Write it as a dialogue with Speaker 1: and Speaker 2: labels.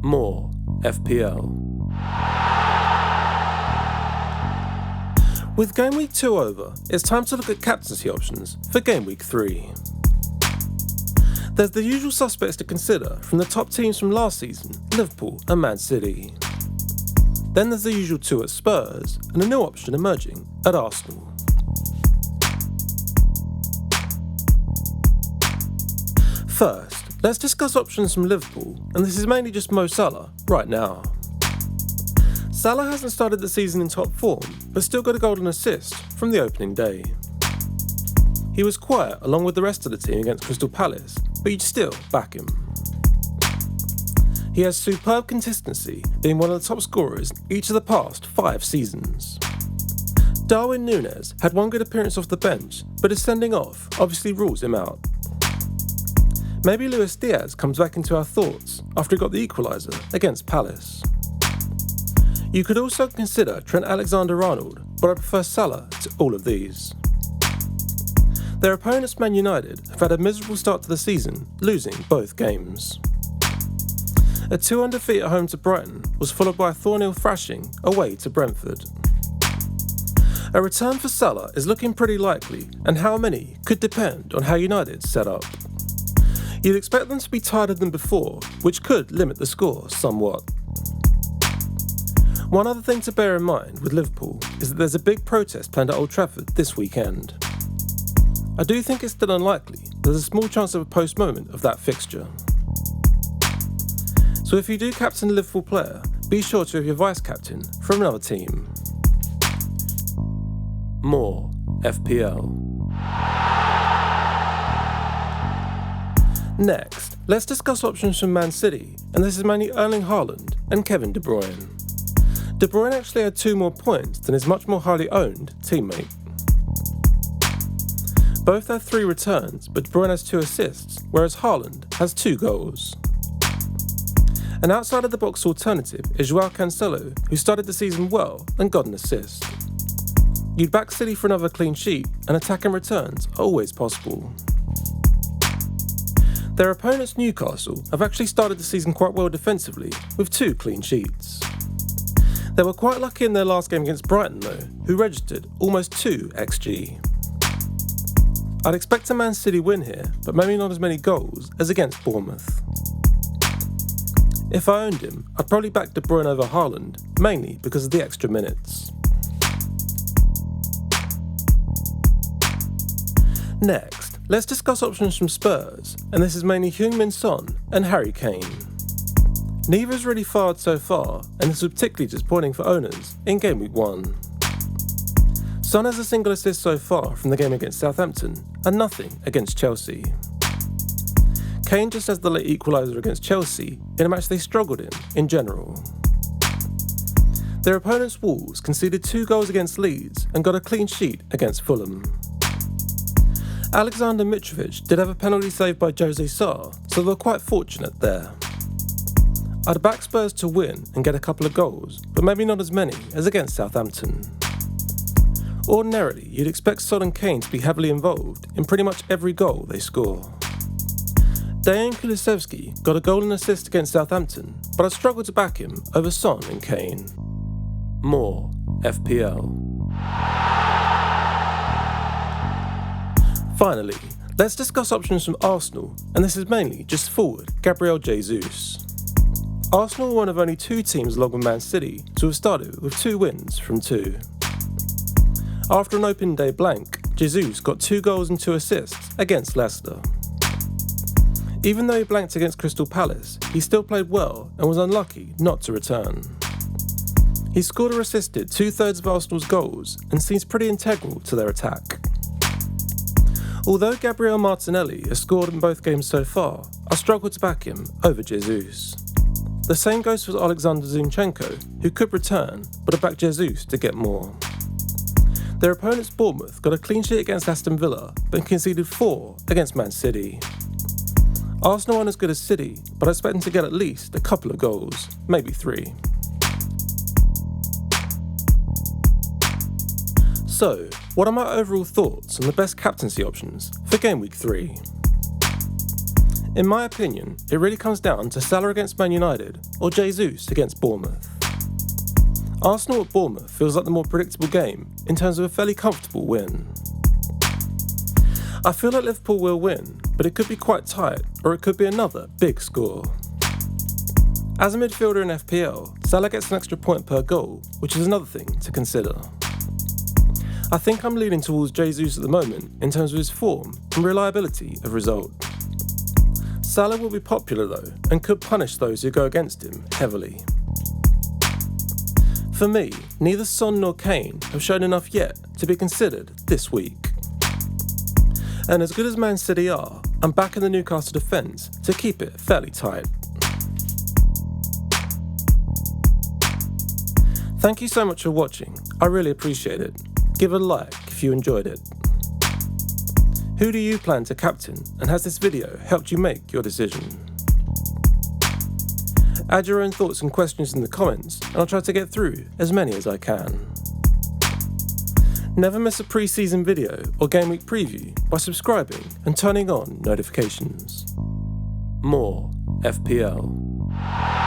Speaker 1: More FPL. With Gameweek 2 over, it's time to look at captaincy options for Gameweek 3. There's the usual suspects to consider from the top teams from last season, Liverpool and Man City. Then there's the usual two at Spurs, and a new option emerging at Arsenal. First, let's discuss options from Liverpool, and this is mainly just Mo Salah right now. Salah hasn't started the season in top form, but still got a golden assist from the opening day. He was quiet along with the rest of the team against Crystal Palace, but you'd still back him. He has superb consistency, being one of the top scorers each of the past 5 seasons. Darwin Núñez had one good appearance off the bench, but his sending off obviously rules him out. Maybe Luis Diaz comes back into our thoughts after he got the equaliser against Palace. You could also consider Trent Alexander-Arnold, but I prefer Salah to all of these. Their opponents Man United have had a miserable start to the season, losing both games. A 2-1 defeat at home to Brighton was followed by a 4-0 thrashing away to Brentford. A return for Salah is looking pretty likely, and how many could depend on how United's set up. You'd expect them to be tighter than before, which could limit the score somewhat. One other thing to bear in mind with Liverpool is that there's a big protest planned at Old Trafford this weekend. I do think it's still unlikely, there's a small chance of a post-moment of that fixture. So if you do captain a Liverpool player, be sure to have your vice-captain from another team. More FPL. Next, let's discuss options from Man City, and this is mainly Erling Haaland and Kevin De Bruyne. De Bruyne actually had 2 more points than his much more highly owned teammate. Both have 3 returns, but De Bruyne has 2 assists, whereas Haaland has 2 goals. An outside-of-the-box alternative is João Cancelo, who started the season well and got an assist. You'd back City for another clean sheet, and attacking returns are always possible. Their opponents Newcastle have actually started the season quite well defensively, with 2 clean sheets. They were quite lucky in their last game against Brighton though, who registered almost 2 XG. I'd expect a Man City win here, but maybe not as many goals as against Bournemouth. If I owned him, I'd probably back De Bruyne over Haaland, mainly because of the extra minutes. Next, let's discuss options from Spurs, and this is mainly Heung-min Son and Harry Kane. Neither's really fired so far, and this was particularly disappointing for owners in Gameweek 1. Son has a single assist so far from the game against Southampton, and nothing against Chelsea. Kane just has the late equaliser against Chelsea in a match they struggled in general. Their opponents Wolves conceded 2 goals against Leeds and got a clean sheet against Fulham. Alexander Mitrovic did have a penalty saved by Jose Sarr, so they were quite fortunate there. I'd back Spurs to win and get a couple of goals, but maybe not as many as against Southampton. Ordinarily, you'd expect Son and Kane to be heavily involved in pretty much every goal they score. Dejan Kulusevski got a goal and assist against Southampton, but I struggled to back him over Son and Kane. More FPL. Finally, let's discuss options from Arsenal, and this is mainly just forward Gabriel Jesus. Arsenal are one of only 2 teams along with Man City to have started with 2 wins from 2. After an opening day blank, Jesus got 2 goals and 2 assists against Leicester. Even though he blanked against Crystal Palace, he still played well and was unlucky not to return. He scored or assisted 2/3 of Arsenal's goals and seems pretty integral to their attack. Although Gabriel Martinelli has scored in both games so far, I struggle to back him over Jesus. The same goes for Alexander Zinchenko, who could return, but I back Jesus to get more. Their opponents Bournemouth got a clean sheet against Aston Villa, but conceded 4 against Man City. Arsenal aren't as good as City, but I expect them to get at least a couple of goals, maybe 3. So, what are my overall thoughts on the best captaincy options for Gameweek 3? In my opinion, it really comes down to Salah against Man United or Jesus against Bournemouth. Arsenal at Bournemouth feels like the more predictable game in terms of a fairly comfortable win. I feel like Liverpool will win, but it could be quite tight or it could be another big score. As a midfielder in FPL, Salah gets an extra point per goal, which is another thing to consider. I think I'm leaning towards Jesus at the moment in terms of his form and reliability of result. Salah will be popular though, and could punish those who go against him heavily. For me, neither Son nor Kane have shown enough yet to be considered this week. And as good as Man City are, I'm backing the Newcastle defence to keep it fairly tight. Thank you so much for watching, I really appreciate it. Give a like if you enjoyed it. Who do you plan to captain, and has this video helped you make your decision? Add your own thoughts and questions in the comments, and I'll try to get through as many as I can. Never miss a pre-season video or game week preview by subscribing and turning on notifications. More FPL.